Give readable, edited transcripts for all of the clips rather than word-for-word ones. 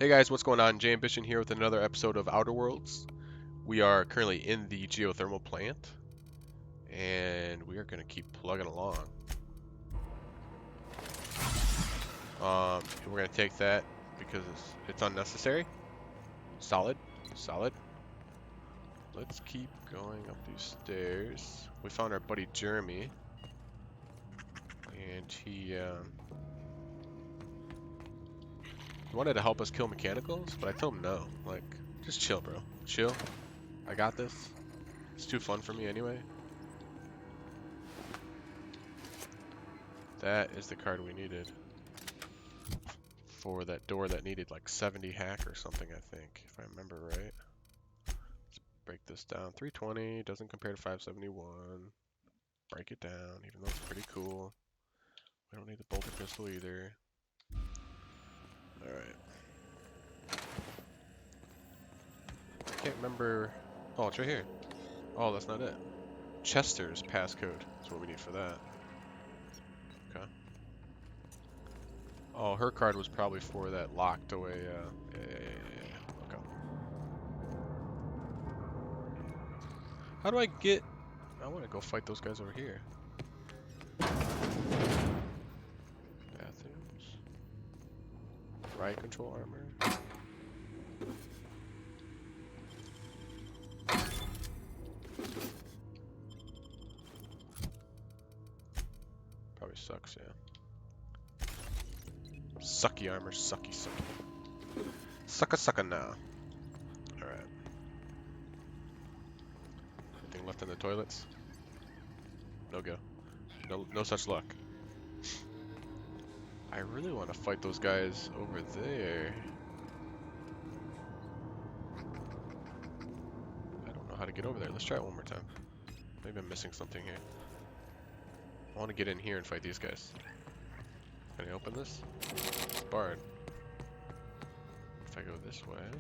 Hey guys, what's going on? Jay Ambition here with another episode of Outer Worlds. We are currently in the geothermal plant, and we are going to keep plugging along. We're going to take that because it's unnecessary. Solid, solid. Let's keep going up these stairs. We found our buddy Jeremy, and he wanted to help us kill mechanicals, but I told him no. Like, just chill, bro. Chill. I got this. It's too fun for me anyway. That is the card we needed for that door that needed like 70 hack or something, I think, if I remember right. Let's break this down. 320 doesn't compare to 571. Break it down, even though it's pretty cool. We don't need the bolter pistol either. Alright. I can't remember. Oh, it's right here. Oh, that's not it. Chester's passcode is what we need for that. Okay. Oh, her card was probably for that locked away. Yeah. Okay. How do I get? I want to go fight those guys over here. Bathrooms. Riot control armor. Probably sucks, yeah. Sucky armor, sucky. Sucka now. Alright. Anything left in the toilets? No go. No such luck. I really want to fight those guys over there. I don't know how to get over there. Let's try it one more time. Maybe I'm missing something here. I want to get in here and fight these guys. Can I open this? It's barred. If I go this way,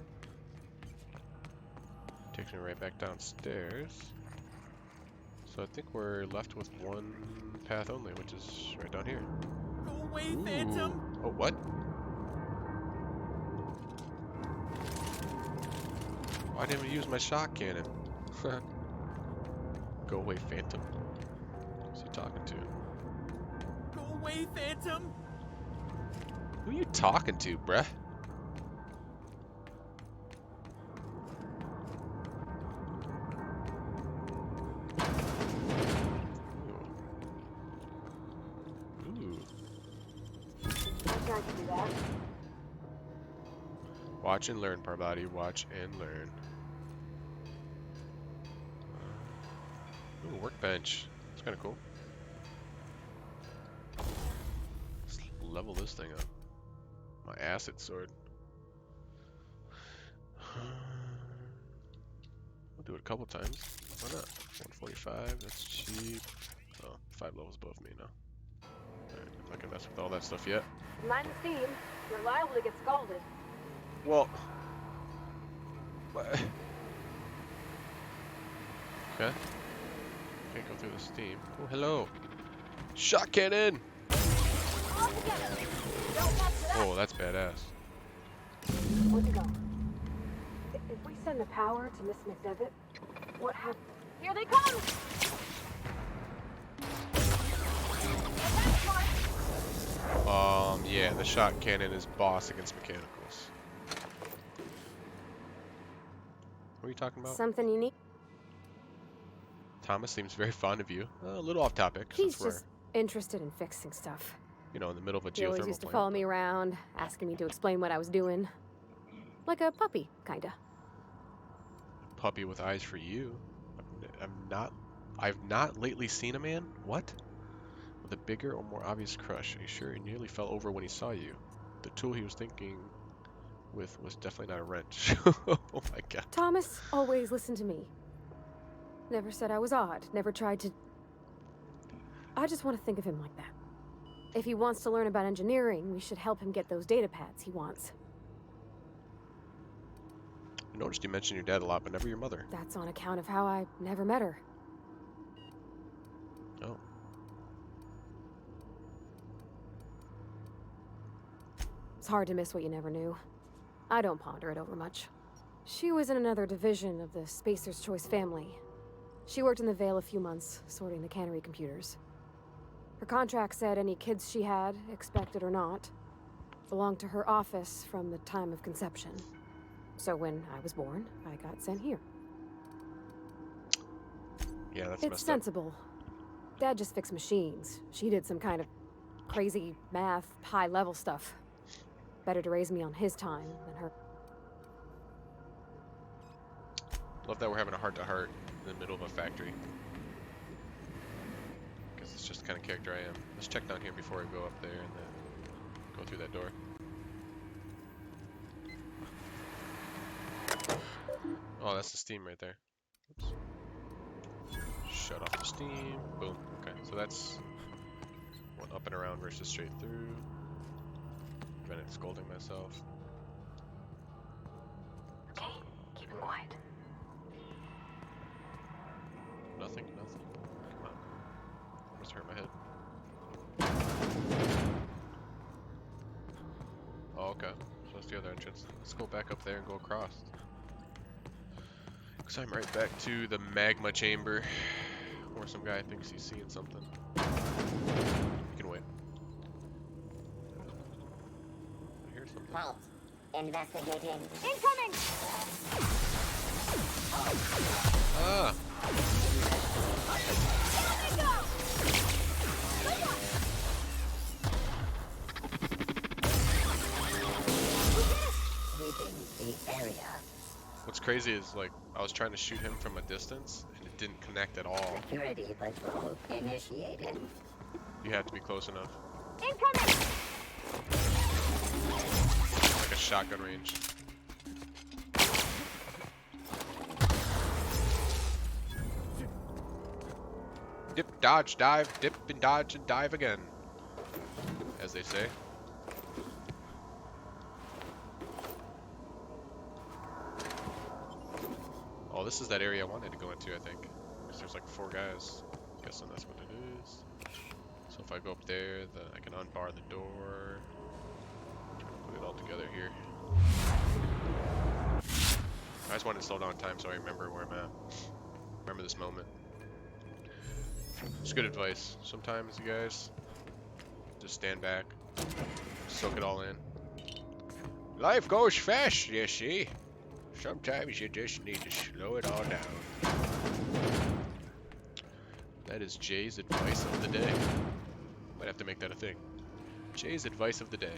takes me right back downstairs. So I think we're left with one path only, which is right down here. Go away, Phantom! Oh, what? Why didn't we use my shock cannon? Go away, Phantom. Who's he talking to? Go away, Phantom! Who are you talking to, bruh? Ooh. Watch and learn, Parvati. Watch and learn. Ooh, workbench. That's kind of cool. Let's level this thing up. My acid sword. We'll do it a couple times. Why not? 145, that's cheap. Oh, 5 levels above me now. Alright, I'm not gonna mess with all that stuff yet. Mind the steam. You're liable to get scalded. Well... What? Okay. Can't go through the steam. Oh, hello! Shot cannon! Oh, that's badass. Where'd you go? If we send the power to Miss McDevitt, what happens? Here they come! Yeah, the shot cannon is boss against mechanicals. What are you talking about? Something unique? Thomas seems very fond of you. A little off topic, He's since we're, just interested in fixing stuff. you know, in the middle of a He always geothermal used to plant. follow me around, asking me to explain what I was doing. Like a puppy, kinda. Puppy with eyes for you. I've not lately seen a man, what? With a bigger or more obvious crush. Are you sure he nearly fell over when he saw you? The tool he was thinking with was definitely not a wrench. Oh my god. Thomas always listened to me. Never said I was odd, never tried to... I just want to think of him like that. If he wants to learn about engineering, we should help him get those data pads he wants. I noticed you mentioned your dad a lot, but never your mother. That's on account of how I never met her. Oh. It's hard to miss what you never knew. I don't ponder it over much. She was in another division of the Spacer's Choice family. She worked in the Vale a few months, sorting the cannery computers. Her contract said any kids she had, expected or not, belonged to her office from the time of conception. So when I was born, I got sent here. Yeah, that's It's messed up. sensible. Dad just fixed machines. She did some kind of crazy math, high-level stuff. Better to raise me on his time than her. Love that we're having a heart-to-heart in the middle of a factory. Because it's just the kind of character I am. Let's check down here before I go up there and then go through that door. Oh, that's the steam right there. Oops. Shut off the steam. Boom. Okay, so that's one up and around versus straight through. Prevented scolding myself. Okay, keep it quiet. Nothing, nothing. Come on. Almost hurt my head. Oh, okay. So that's the other entrance. Let's go back up there and go across. Because I'm right back to the magma chamber. Or some guy thinks he's seeing something. You can wait. I hear something. Halt. Investigating. Incoming! Ah! Sweeping the area. What's crazy is, like, I was trying to shoot him from a distance, and it didn't connect at all. Security patrol initiated. You had to be close enough. Incoming! Like a shotgun range. Dip, dodge, dive, dip and dodge and dive again. As they say. Oh, this is that area I wanted to go into, I think. Because there's like 4 guys. Guessing that's what it is. So if I go up there, then I can unbar the door. Put it all together here. I just wanted to slow down time so I remember where I'm at. Remember this moment. It's good advice. Sometimes, you guys, just stand back, soak it all in. Life goes fast, you see. Sometimes you just need to slow it all down. That is Jay's advice of the day. Might have to make that a thing. Jay's advice of the day.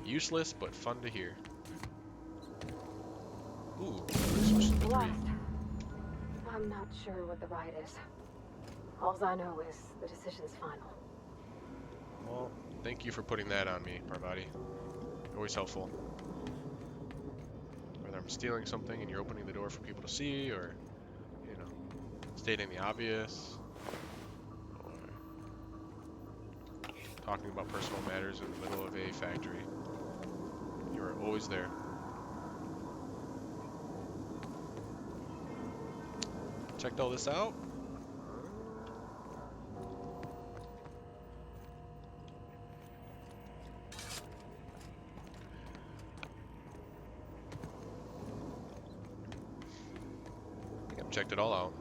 Useless, but fun to hear. Ooh, switch to the 3. Left. I'm not sure what the right is. All I know is the decision's final. Well, thank you for putting that on me, Parvati. Always helpful. Whether I'm stealing something and you're opening the door for people to see, or, you know, stating the obvious, or talking about personal matters in the middle of a factory. You are always there. Checked all this out. I think I've checked it all out.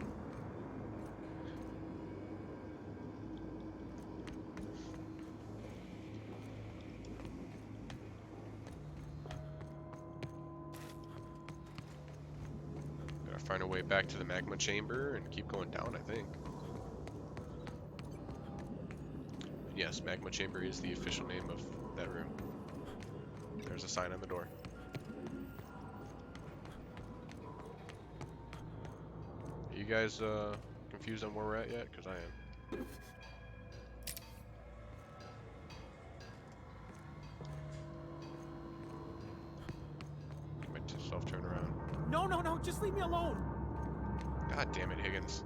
Find a way back to the magma chamber and keep going down, I think. And yes, magma chamber is the official name of that room. There's a sign on the door. Are you guys confused on where we're at yet? Because I am. Get myself turn around. No, no, no, just leave me alone. God damn it, Higgins.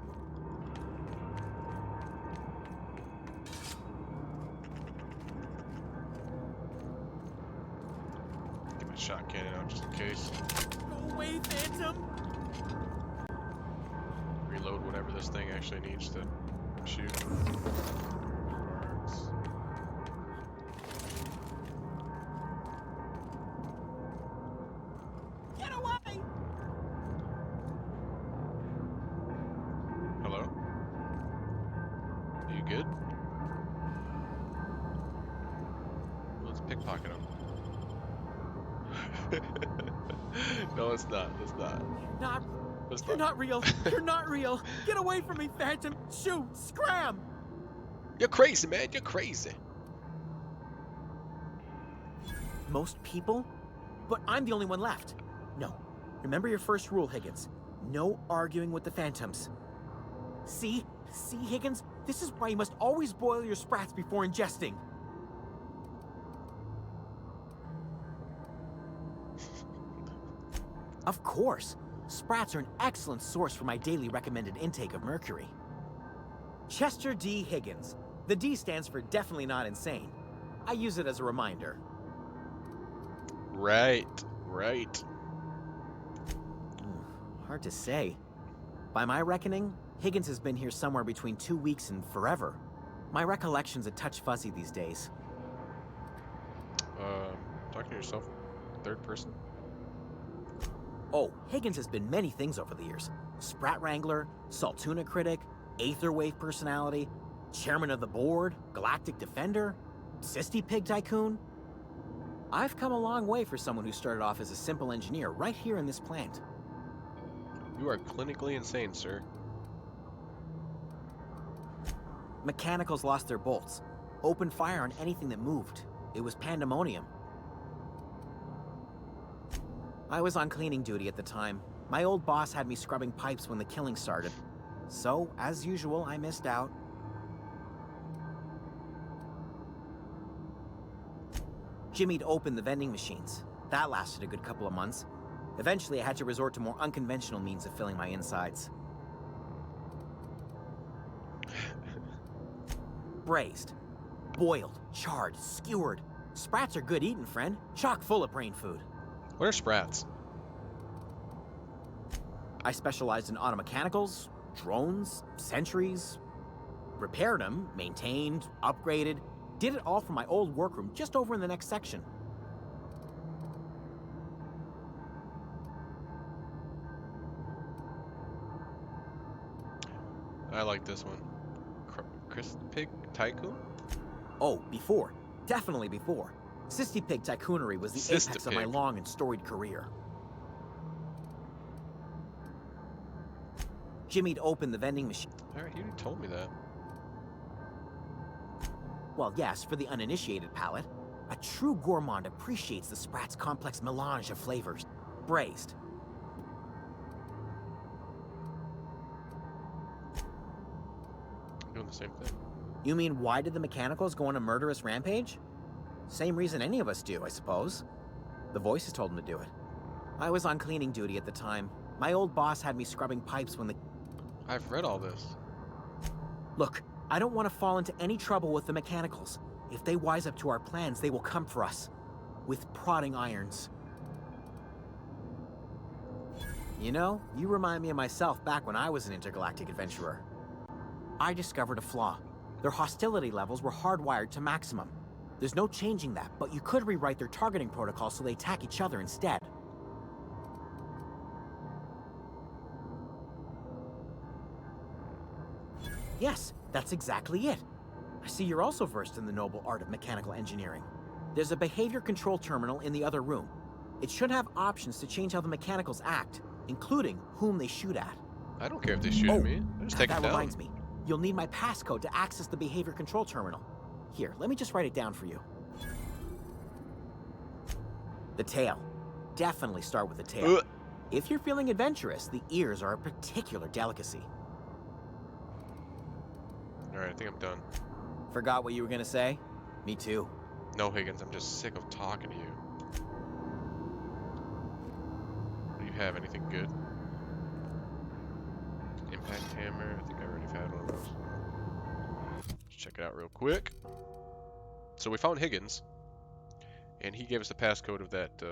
Get my shot cannon out just in case. Go away, Phantom. Reload whatever this thing actually needs to shoot. Parts. No, it's not. It's not. Not. It's You're not. not real. You're not real. Get away from me, Phantom. Shoot. Scram. You're crazy, man. You're crazy. Most people? But I'm the only one left. No. Remember your first rule, Higgins. No arguing with the Phantoms. See? See, Higgins? This is why you must always boil your sprats before ingesting. Of course. Sprats are an excellent source for my daily recommended intake of mercury. Chester D. Higgins. The D stands for definitely not insane. I use it as a reminder. Right. Right. Hard to say. By my reckoning, Higgins has been here somewhere between 2 weeks and forever. My recollection's a touch fuzzy these days. Talking to yourself, third person? Oh, Higgins has been many things over the years. Sprat Wrangler, Saltuna Critic, Aetherwave Personality, Chairman of the Board, Galactic Defender, Sisty Pig Tycoon. I've come a long way for someone who started off as a simple engineer right here in this plant. You are clinically insane, sir. Mechanicals lost their bolts. Opened fire on anything that moved. It was pandemonium. I was on cleaning duty at the time. My old boss had me scrubbing pipes when the killing started. So, as usual, I missed out. Jimmy'd opened the vending machines. That lasted a good couple of months. Eventually, I had to resort to more unconventional means of filling my insides. Braised, boiled, charred, skewered. Sprats are good eating, friend. Chock full of brain food. What are sprats? I specialized in automechanicals, drones, sentries. Repaired them, maintained, upgraded. Did it all from my old workroom just over in the next section. I like this one. Chris Pig Tycoon? Oh, before. Definitely before. Sisty Pig Tycoonery was the apex of my Sistipig. long and storied career. Jimmy'd opened the vending machine. Alright, you told me that. Well, yes, for the uninitiated palate. A true gourmand appreciates the Sprat's complex melange of flavors. Braised. I'm doing the same thing. You mean, why did the mechanicals go on a murderous rampage? Same reason any of us do, I suppose. The voices told them to do it. I was on cleaning duty at the time. My old boss had me scrubbing pipes when the... I've read all this. Look, I don't want to fall into any trouble with the mechanicals. If they wise up to our plans, they will come for us. With prodding irons. You know, you remind me of myself back when I was an intergalactic adventurer. I discovered a flaw. Their hostility levels were hardwired to maximum. There's no changing that, but you could rewrite their targeting protocol so they attack each other instead. Yes, that's exactly it. I see you're also versed in the noble art of mechanical engineering. There's a behavior control terminal in the other room. It should have options to change how the mechanicals act, including whom they shoot at. I don't care if they shoot at me. I just take that them down. reminds me. You'll need my passcode to access the behavior control terminal. Here, let me just write it down for you. The tail. Definitely start with the tail. Ugh. If you're feeling adventurous, the ears are a particular delicacy. Alright, I think I'm done. Forgot what you were gonna say? Me too. No, Higgins, I'm just sick of talking to you. Do you have anything good? Impact hammer. I think I already had one of those. Let's check it out real quick. So we found Higgins, and he gave us the passcode of that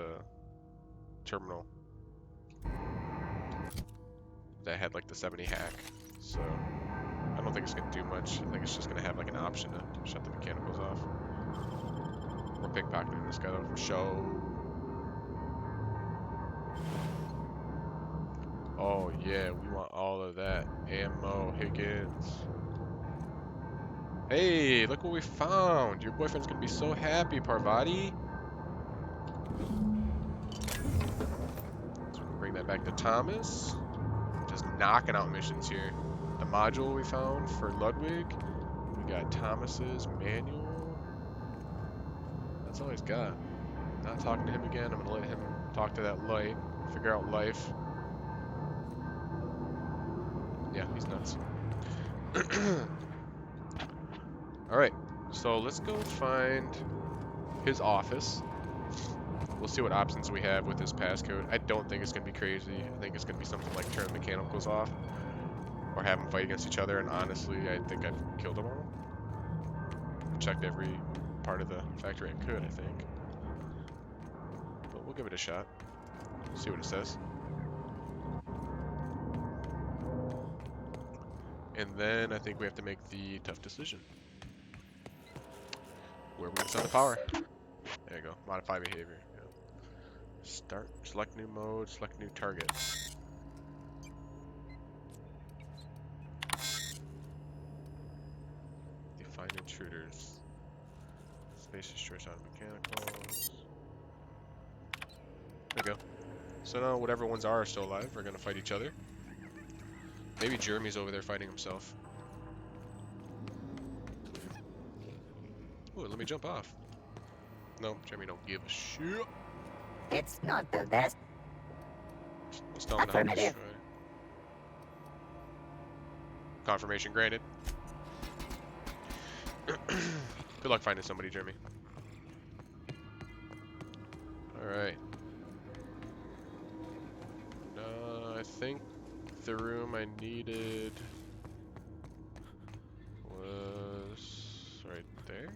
terminal that had like the 70 hack. So I don't think it's gonna do much. I think it's just gonna have like an option to shut the mechanicals off. We're pickpocketing this guy though for show. Oh yeah, we want all of that ammo, Higgins. Hey, look what we found. Your boyfriend's gonna be so happy, Parvati. Head back to Thomas. Just knocking out missions here. The module we found for Ludwig. We got Thomas's manual. That's all he's got. Not talking to him again. I'm gonna let him talk to that light. Figure out life. Yeah, he's nuts. Alright, so let's go find his office. We'll see what options we have with this passcode. I don't think it's going to be crazy. I think it's going to be something like turn the mechanicals off. Or have them fight against each other, and honestly, I think I've killed them all. Checked every part of the factory I could, I think. But we'll give it a shot. See what it says. And then I think we have to make the tough decision. Where we can send the power. There you go. Modify behavior. Yeah. Start. Select new mode. Select new target. Define intruders. Space destroys out mechanicals. There we go. So now whatever ones are still alive are going to fight each other. Maybe Jeremy's over there fighting himself. Ooh, let me jump off. No, Jeremy don't give a shit. It's not the best. Let's tell him how to Affirmative. destroy. Confirmation granted. Good luck finding somebody, Jeremy. Alright. I think the room I needed was right there.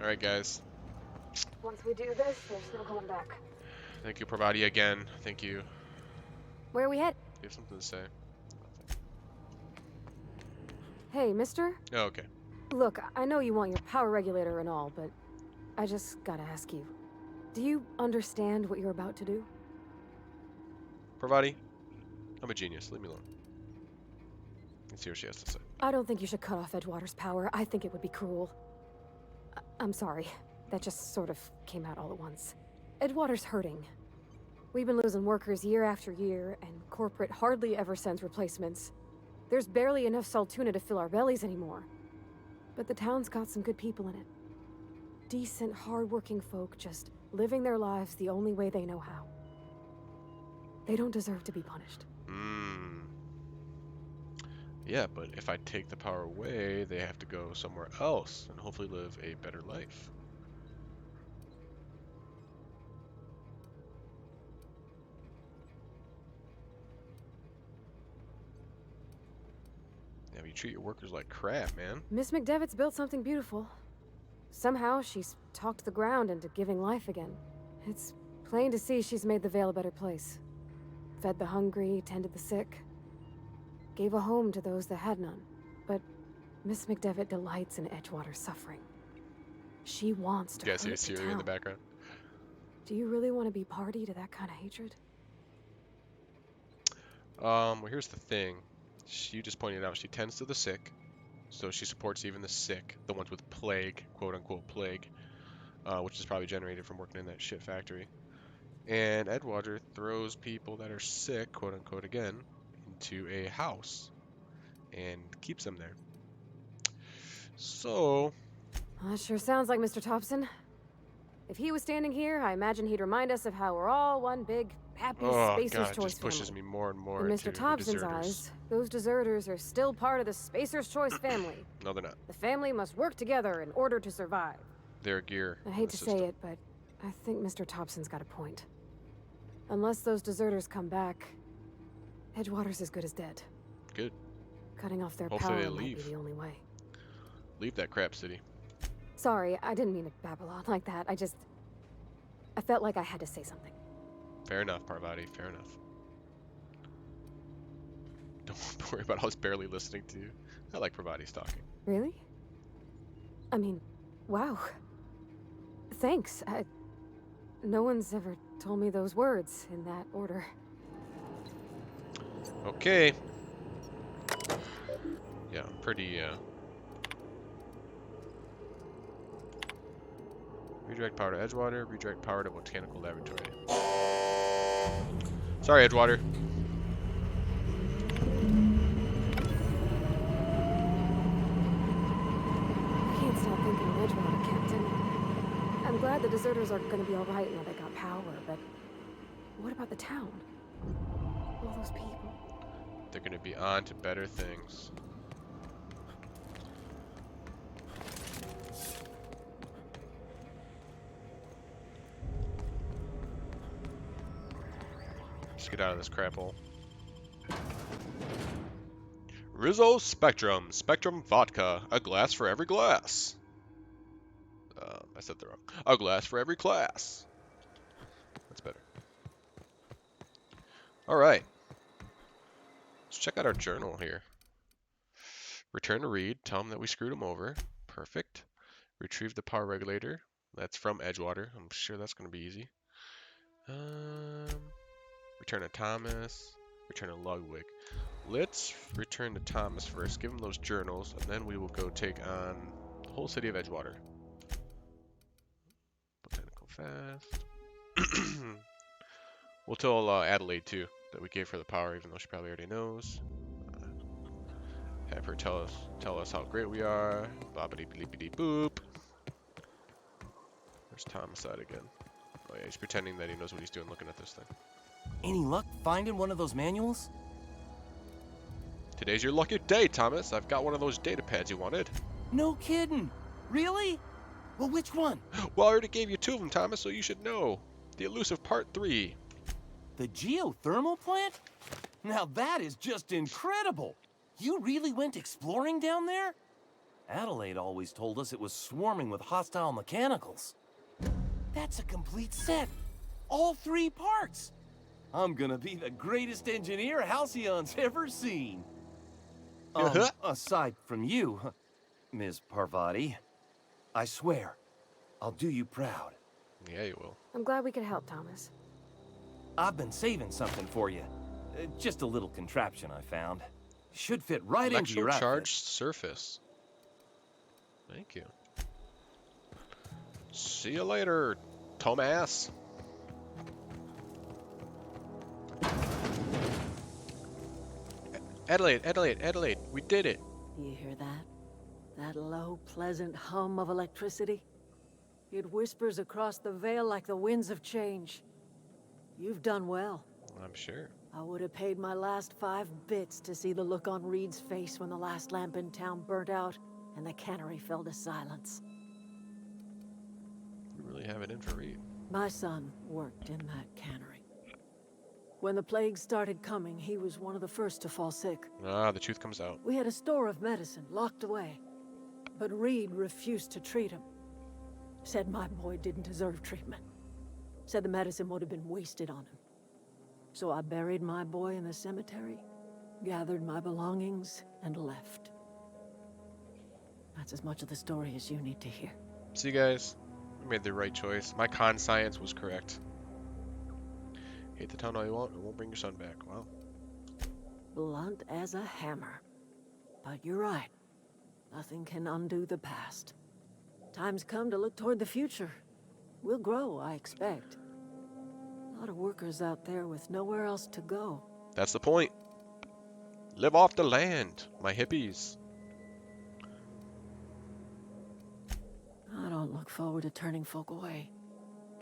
Alright, guys. Once we do this, there's no going back. Thank you, Pravati, again. Thank you. Where are we headed? You have something to say? Hey, mister? Oh, okay. Look, I know you want your power regulator and all, but I just gotta ask you. Do you understand what you're about to do? Pravati, I'm a genius. Leave me alone. Let's see what she has to say. I don't think you should cut off Edgewater's power. I think it would be cruel. I'm sorry. That just sort of came out all at once. Edgewater's hurting. We've been losing workers year after year, and corporate hardly ever sends replacements. There's barely enough Saltuna to fill our bellies anymore. But the town's got some good people in it. Decent, hard-working folk just living their lives the only way they know how. They don't deserve to be punished. Yeah, but if I take the power away, they have to go somewhere else and hopefully live a better life. Yeah, but you treat your workers like crap, man. Miss McDevitt's built something beautiful. Somehow she's talked the ground into giving life again. It's plain to see she's made the Vale a better place. Fed the hungry, tended the sick. Gave a home to those that had none. But Miss McDevitt delights in Edgewater's suffering. She wants to You guys see hurt the Siri in the town. background? Do you really want to be party to that kind of hatred? Well, here's the thing. You just pointed out she tends to the sick, so she supports even the sick, the ones with plague, quote-unquote plague, which is probably generated from working in that shit factory. And Edgewater throws people that are sick, quote-unquote again, into a house and keeps them there. So, That sure sounds like Mr. Tobson. If he was standing here, I imagine he'd remind us of how we're all one big, happy oh Spacer's god, it Choice just pushes family. me more and more In into Mr. the Tobson's deserters. eyes, those deserters are still part of the Spacer's Choice family. No, they're not. The family must work together in order to survive. They're a gear. I in hate the to say system. it, but I think Mr. Tobson's got a point. Unless those deserters come back, Edgewater's as good as dead. Good. Cutting off their Hopefully power they might be leave. the only way. Leave that crap city. Sorry, I didn't mean to babble on like that. I felt like I had to say something. Fair enough, Parvati. Fair enough. Don't worry about us barely listening to you. I like Parvati's talking. Really? I mean, wow. Thanks. No one's ever told me those words in that order. Okay. Yeah, pretty, Redirect power to Edgewater. Redirect power to Botanical Laboratory. Sorry, Edgewater. I can't stop thinking of Edgewater, Captain. I'm glad the deserters are gonna be alright now they got power, but what about the town? All those people. They're gonna be on to better things. Let's get out of this crap hole. Rizzo Spectrum. Spectrum vodka. A glass for every glass. I said that wrong. A glass for every class. That's better. Alright. Let's check out our journal here. Return to Reed. Tell him that we screwed him over. Perfect. Retrieve the power regulator. That's from Edgewater. I'm sure that's going to be easy. Return to Thomas. Return to Ludwig. Let's return to Thomas first. Give him those journals, and then we will go take on the whole city of Edgewater. Botanical fast. We'll tell Adelaide too that we gave her the power, even though she probably already knows. Have her tell us how great we are. Boppity bleepity boop. There's Thomas out again. Oh yeah, he's pretending that he knows what he's doing looking at this thing. Any luck finding one of those manuals? Today's your lucky day, Thomas. I've got one of those data pads you wanted. No kidding. Really? Well, which one? Well, I already gave you 2 of them, Thomas, so you should know. The elusive part 3. The geothermal plant? Now that is just incredible. You really went exploring down there? Adelaide always told us it was swarming with hostile mechanicals. That's a complete set. All 3 parts. I'm gonna be the greatest engineer Halcyon's ever seen. Aside from you, Ms. Parvati, I swear, I'll do you proud. Yeah, you will. I'm glad we could help, Thomas. I've been saving something for you. Just a little contraption I found. Should fit right into your outfit. Electro-charged surface. Thank you. See you later, Thomas. Adelaide, we did it. You hear that? That low, pleasant hum of electricity? It whispers across the veil like the winds of change. You've done well. I'm sure. I would have paid my last 5 bits to see the look on Reed's face when the last lamp in town burnt out and the cannery fell to silence. You really have it in for Reed. My son worked in that cannery. When the plague started coming, he was one of the first to fall sick. Ah, the truth comes out. We had a store of medicine locked away, but Reed refused to treat him. Said my boy didn't deserve treatment. Said the medicine would have been wasted on him. So I buried my boy in the cemetery, gathered my belongings, and left. That's as much of the story as you need to hear. See, guys, we made the right choice. My con science was correct. Hate the town all you want, it won't bring your son back. Wow. Blunt as a hammer. But you're right. Nothing can undo the past. Time's come to look toward the future. We'll grow, I expect. A lot of workers out there with nowhere else to go. That's the point. Live off the land, my hippies. I don't look forward to turning folk away.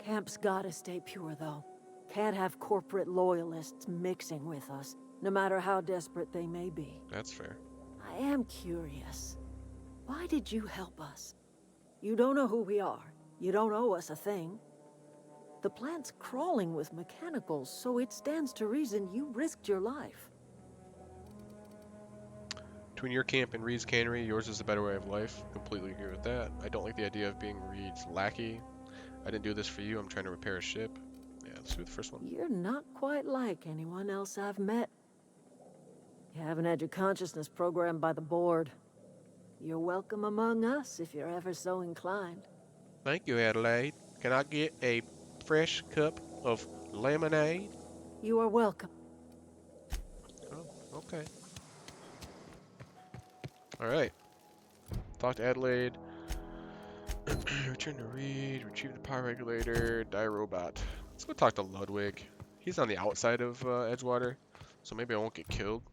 Camp's gotta stay pure, though. Can't have corporate loyalists mixing with us, no matter how desperate they may be. That's fair. I am curious. Why did you help us? You don't know who we are. You don't owe us a thing. The plant's crawling with mechanicals, so it stands to reason you risked your life. Between your camp and Reed's cannery, yours is a better way of life. Completely agree with that. I don't like the idea of being Reed's lackey. I didn't do this for you. I'm trying to repair a ship. Yeah, let's do the first one. You're not quite like anyone else I've met. You haven't had your consciousness programmed by the board. You're welcome among us if you're ever so inclined. Thank you, Adelaide. Can I get a fresh cup of lemonade? You are welcome. Oh, okay. Alright. Talk to Adelaide. Return to Reed, retrieve the power regulator, die robot. Let's go talk to Ludwig. He's on the outside of Edgewater, so maybe I won't get killed.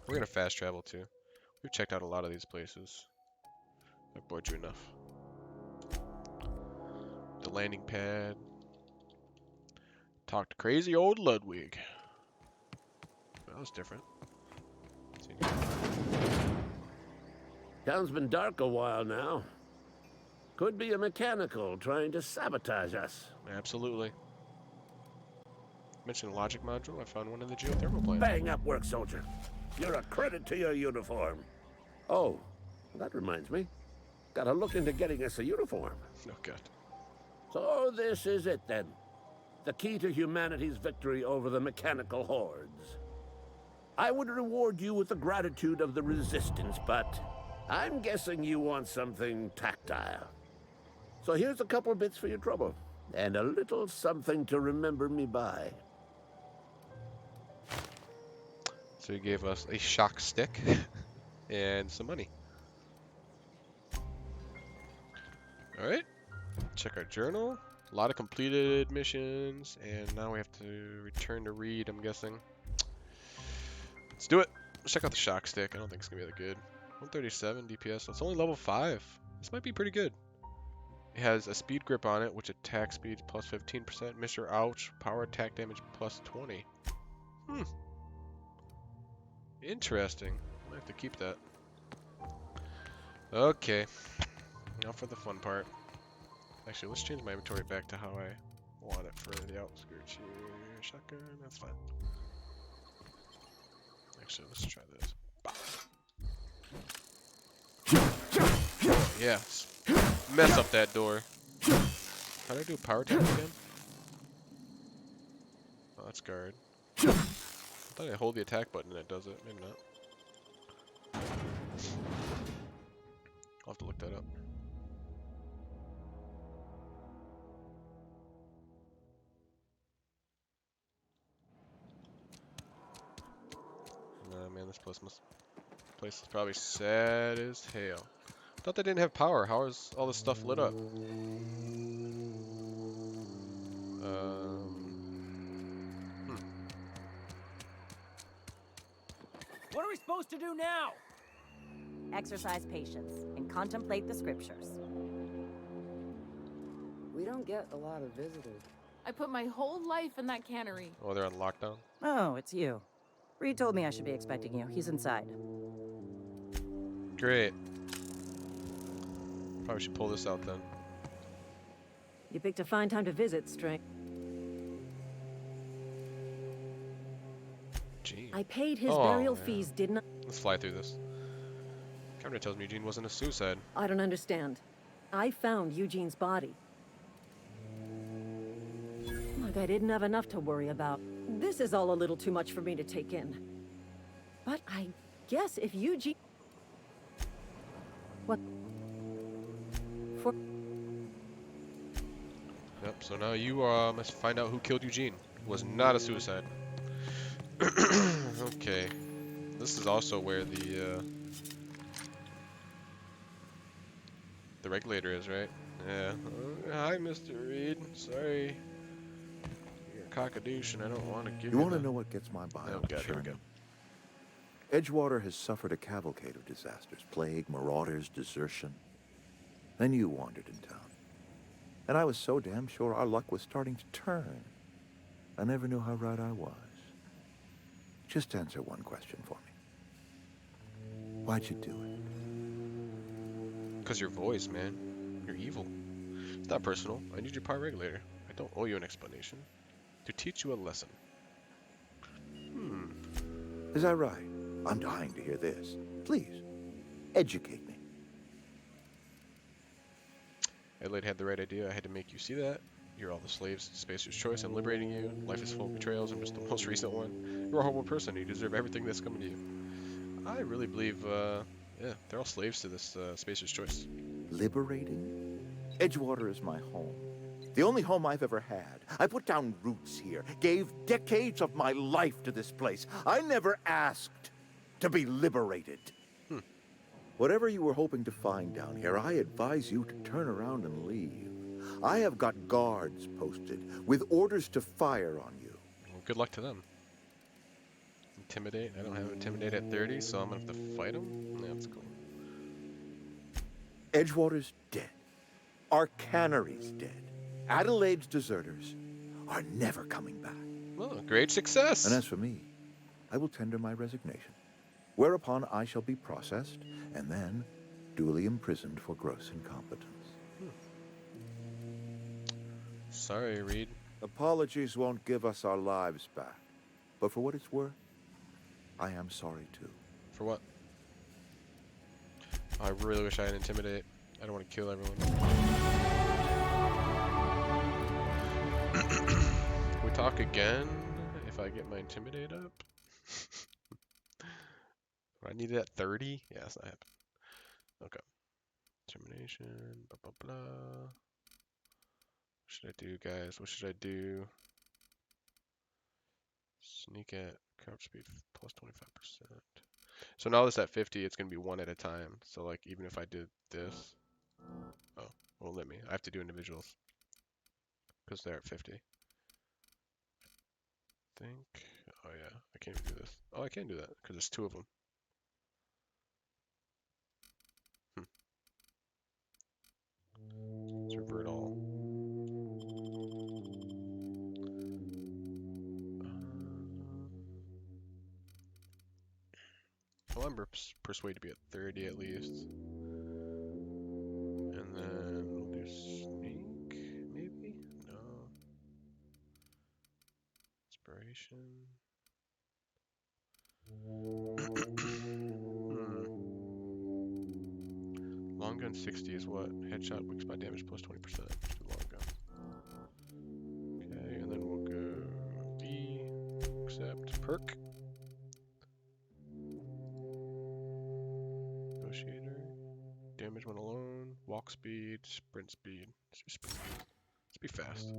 We're gonna fast travel too. We've checked out a lot of these places. I've bored you enough. The landing pad. Talk to crazy old Ludwig. That was different. Town's been dark a while now. Could be a mechanical trying to sabotage us. Absolutely. Mentioned the logic module. I found one in the geothermal plant. Bang up, work soldier. You're a credit to your uniform. Oh, that reminds me. Gotta look into getting us a uniform. Oh, God. So this is it then. The key to humanity's victory over the mechanical hordes. I would reward you with the gratitude of the resistance, but I'm guessing you want something tactile. So here's a couple bits for your trouble, and a little something to remember me by. So he gave us a shock stick and some money. Alright. Check our journal. A lot of completed missions, and now we have to return to Reed, I'm guessing. Let's do it. Let's check out the shock stick. I don't think it's going to be that good. 137 DPS. It's only level 5. This might be pretty good. It has a speed grip on it, which attack speed plus 15%. Mr. Ouch. Power attack damage plus 20. Interesting. I have to keep that. Okay. Now for the fun part. Actually, let's change my inventory back to how I want it for the outskirts here. Shotgun, that's fine. Actually, let's try this. Oh, yes. Mess up that door. How do I do power attack again? Oh, that's guard. I thought I hold the attack button and it does it. Maybe not. I'll have to look that up. Nah, man, this place is probably sad as hell. Thought they didn't have power. How is all this stuff lit up? What are we supposed to do now? Exercise patience and contemplate the scriptures. We don't get a lot of visitors. I put my whole life in that cannery. Oh, they're on lockdown? Oh, it's you. Reed told me I should be expecting you. He's inside. Great. Probably should pull this out then. You picked a fine time to visit, String. Gee. I paid his Oh, burial yeah. fees, didn't I? Let's fly through this. Camera tells me Eugene wasn't a suicide. I don't understand. I found Eugene's body. Look, I didn't have enough to worry about. This is all a little too much for me to take in. But I guess if Eugene... What? For... Yep, so now you must find out who killed Eugene. It was not a suicide. Okay. This is also where the regulator is, right? Yeah. Hi, Mr. Reed. Sorry. You're a cockadoosh and I don't want to give you You want to know what gets my bile? Oh, God, here we go. Edgewater has suffered a cavalcade of disasters. Plague, marauders, desertion. Then you wandered in town. And I was so damn sure our luck was starting to turn. I never knew how right I was. Just answer one question for me. Why'd you do it? Because your voice, man. You're evil. It's not personal. I need your power regulator. I don't owe you an explanation. To teach you a lesson. Is that right? I'm dying to hear this. Please, educate me. Adelaide had the right idea. I had to make you see that. You're all the slaves to Spacer's choice. I'm liberating you. Life is full of betrayals. I'm just the most recent one. You're a horrible person. You deserve everything that's coming to you. I really believe, yeah, they're all slaves to this Spacer's choice. Liberating? Edgewater is my home. The only home I've ever had. I put down roots here, gave decades of my life to this place. I never asked to be liberated. Whatever you were hoping to find down here, I advise you to turn around and leave. I have got guards posted with orders to fire on you. Well, good luck to them. Intimidate. I don't have intimidate at 30, so I'm gonna have to fight them. Yeah, that's cool. Edgewater's dead. Our cannery's dead. Adelaide's deserters are never coming back. Well, great success. And as for me, I will tender my resignation, whereupon I shall be processed and then duly imprisoned for gross incompetence. Sorry, Reed. Apologies won't give us our lives back, but for what it's worth, I am sorry too. For what? I really wish I had intimidate. I don't want to kill everyone. We talk again if I get my intimidate up. I need it at 30? Yeah, that's not happening. Okay. Determination, blah blah blah. What should I do, guys? What should I do? Sneak at crouch speed plus 25%. So now this at 50, it's gonna be one at a time. So like even if I did this, oh, won't let me. I have to do individuals because they're at 50. Think. Oh yeah, I can't even do this. Oh, I can do that because there's two of them. Let's revert all. Well, I'm persuaded to be at 30 at least. And then we'll do sneak, maybe? No. Inspiration. Long gun 60 is what? Headshot weak spot damage plus 20%. Let's do long gun. Okay, and then we'll go B, accept, perk. Negotiator. Damage when alone. Walk speed, sprint speed. Let's be fast.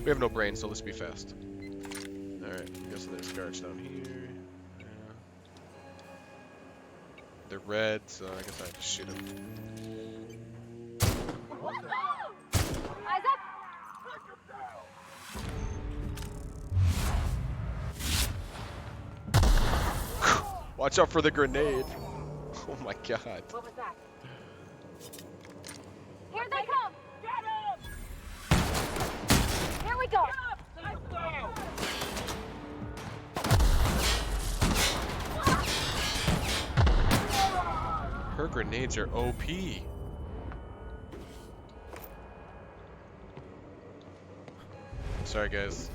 We have no brain, so let's be fast. Alright, I'm guessing there's guards down here. Yeah. They're red, so I guess I have to shoot them. Eyes up! Watch out for the grenade. Oh my god. What was that? Here they come! Get him! Here we go! Let's go! Her grenades are OP. Sorry guys.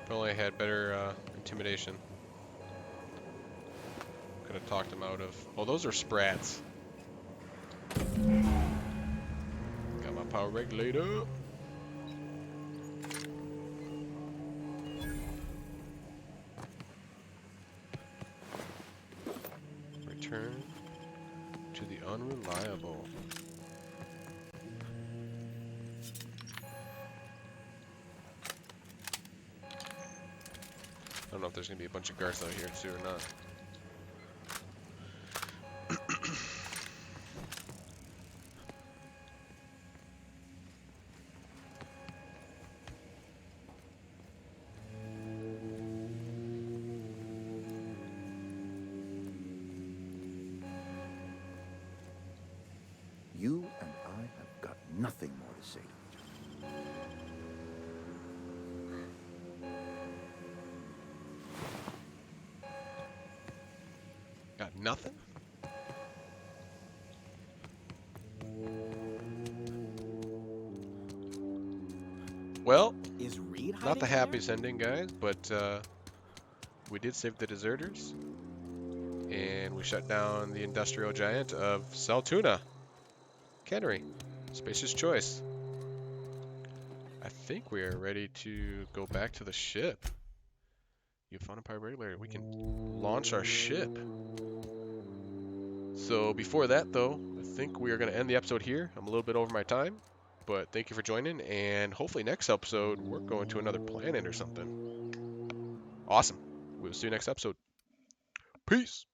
If only I had better intimidation. Could have talked him out of. Oh, those are sprats. Got my power regulator. Return to the unreliable. I don't know if there's gonna be a bunch of guards out here too or not. You and I have got nothing more to say to each other. Got nothing? Well, Is Reed hiding not the in there? happiest ending, guys, but we did save the deserters. And we shut down the industrial giant of Saltuna. Cannery. Spacious choice. I think we are ready to go back to the ship. You found a pirate regulator. We can launch our ship. So before that, though, I think we are going to end the episode here. I'm a little bit over my time. But thank you for joining, and hopefully next episode we're going to another planet or something. Awesome. We'll see you next episode. Peace.